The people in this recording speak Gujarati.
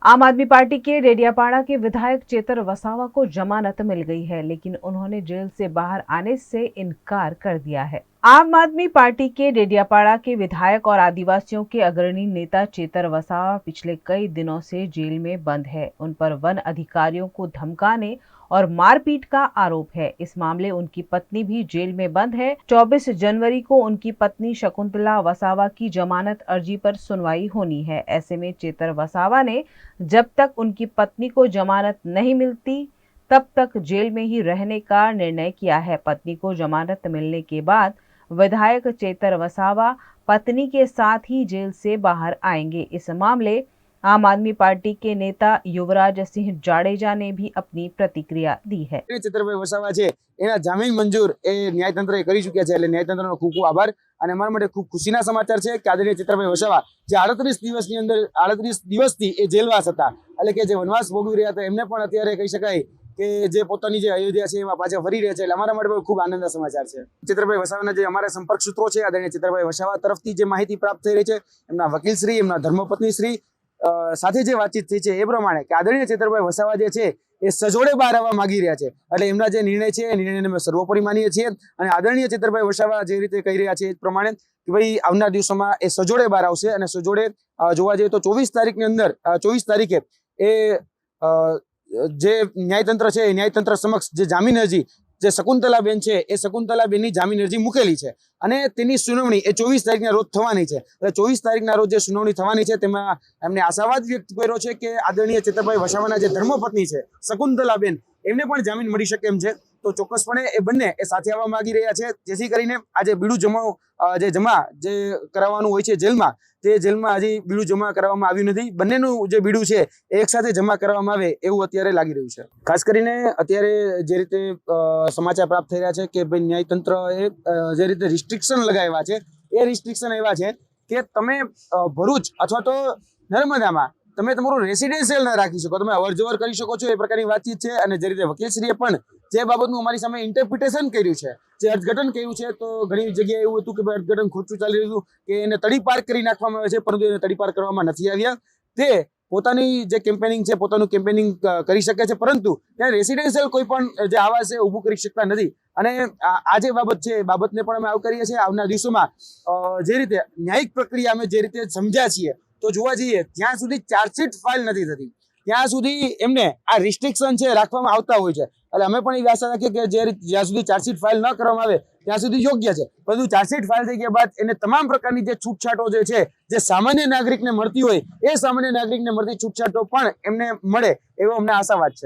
आम आदमी पार्टी के डेडियापाड़ा के विधायक चेतर वसावा को जमानत मिल गई है, लेकिन उन्होंने जेल से बाहर आने से इनकार कर दिया है। आम आदमी पार्टी के डेडियापाड़ा के विधायक और आदिवासियों के अग्रणी नेता चेतर वसावा पिछले कई दिनों से जेल में बंद है। उन पर वन अधिकारियों को धमकाने और मारपीट का आरोप है। इस मामले उनकी पत्नी भी जेल में बंद है। 24 जनवरी को उनकी पत्नी शकुंतला वसावा की जमानत अर्जी पर सुनवाई होनी है। ऐसे में चेतर वसावा ने जब तक उनकी पत्नी को जमानत नहीं मिलती तब तक जेल में ही रहने का निर्णय किया है। पत्नी को जमानत मिलने के बाद विधायक चेतर वसावा पत्नी के साथ ही जेल से बाहर आएंगे। इस मामले आम आदमी पार्टी के नेता युवराज सिंह जाडेजा ने भी अपनी प्रतिक्रिया दी है। ચેતરભાઈ વસાવા છે એના જામીન મંજૂર એ ન્યાયતંત્રએ કરી ચૂક્યા છે, એટલે ન્યાયતંત્રનો ખૂબ ખૂબ આભાર। અને અમારા માટે ખૂબ ખુશીના સમાચાર છે કે આદરણીય ચેતરભાઈ વસાવા જે 38 દિવસની અંદર 38 દિવસથી એ જેલવાસ હતા, એટલે કે જે વનવાસ ભોગવી રહ્યા હતા, એમને પણ અત્યારે કહી શકાય કે જે પોતાની જે અયોધ્યા છે એમાં પાછા ફરી રહ્યા છે, એટલે અમારા માટે ખૂબ આનંદના સમાચાર છે। ચેતરભાઈ વસાવાના જે અમારા સંપર્ક સૂત્રો છે, આદરણીય ચેતરભાઈ વસાવા તરફથી જે માહિતી પ્રાપ્ત થઈ રહી છે, એમના વકીલશ્રી, એમના ધર્મપત્નીશ્રી સાથે જે વાતચીત થઈ છે એ પ્રમાણે કે આદરણીય ચેતરભાઈ વસાવા જે છે એ સજોડે બહાર આવવા માંગી રહ્યા છે, એટલે એમના જે નિર્ણય છે એ નિર્ણયને અમે સર્વોપરી માનીએ છીએ। અને આદરણીય ચેતરભાઈ વસાવા જે રીતે કહી રહ્યા છે એ પ્રમાણે કે ભાઈ આવનાર દિવસોમાં એ સજોડે બહાર આવશે, અને સજોડે જોવા જઈએ તો 24 તારીખની અંદર 24 તારીખે એ જે ન્યાયતંત્ર છે એ ન્યાયતંત્ર સમક્ષ જે જામીન અરજી જે શકુંતલાબેન છે એ શકુંતલાબેનની જામીન અરજી મૂકેલી છે, અને તેની સુનાવણી એ 24 તારીખના રોજ થવાની છે। એટલે 24 તારીખના રોજ જે સુનાવણી થવાની છે તેમાં એમને આશાવાદ વ્યક્ત કર્યો છે કે આદરણીય ચેતરભાઈ વસાવાના જે ધર્મપત્ની છે શકુંતલાબેન, એમને પણ જામીન મળી શકે એમ છે। તો ચોક્કસપણે એ બંને એ સાથે આવવા માંગી રહ્યા છે, જેથી કરીને આજે બીડું જમા જે કરાવવાનું હોય છે જેલમાં, તે જેલમાં હજી બીડું જમા કરાવવામાં આવ્યું નથી। બંનેનું જે બીડું છે એ એક સાથે જમા કરવામાં આવે એવું અત્યારે લાગી રહ્યું છે। ખાસ કરીને અત્યારે જે રીતે સમાચાર પ્રાપ્ત થઈ રહ્યા છે કે ભાઈ ન્યાયતંત્રએ જે રીતે રિસ્ટ્રિક્શન લગાવ્યા છે એ રિસ્ટ્રિક્શન એવા છે કે તમે ભરૂચ અથવા તો નર્મદામાં તમે તમારું રેસિડેન્શિયલ ન રાખી શકો, તમે અવર જવર કરી શકો છો, એ પ્રકારની વાતચીત છે। અને જે રીતે વકીલશ્રીએ પણ જે બાબતનું અમારી સામે ઇન્ટરપ્રિટેશન કર્યું છે, જે અર્થઘટન કર્યું છે, તો ઘણી જગ્યાએ એવું હતું કે ભાઈ અર્થઘટન ખોટું ચાલી રહ્યું કે એને તડીપાર કરી નાખવામાં આવે છે, પરંતુ એને તડીપાર કરવામાં નથી આવ્યા। તે પોતાની જે કેમ્પેનિંગ છે પોતાનું કેમ્પેનિંગ કરી શકે છે, પરંતુ ત્યાં રેસિડેન્શિયલ કોઈ પણ જે આવાસ છે ઊભું કરી શકતા નથી। અને આ જે બાબત છે એ બાબતને પણ અમે આવકારીએ છીએ। આવનાર દિવસોમાં જે રીતે ન્યાયિક પ્રક્રિયા અમે જે રીતે સમજ્યા છીએ, તો જોવા જઈએ જ્યાં સુધી ચાર્જશીટ ફાઇલ નથી થતી ત્યાં સુધી એમને આ રિસ્ટ્રિક્શન છે રાખવામાં આવતા હોય છે। એટલે અમે પણ એવી આશા રાખીએ કે જ્યાં સુધી ચાર્જશીટ ફાઇલ ન કરવામાં આવે ત્યાં સુધી યોગ્ય છે, પરંતુ ચાર્જશીટ ફાઇલ થઈ ગયા બાદ એને તમામ પ્રકારની જે છૂટછાટો જે છે જે સામાન્ય નાગરિકને મળતી હોય એ સામાન્ય નાગરિકને મળતી છૂટછાટો પણ એમને મળે એવો અમને આશાવાદ છે।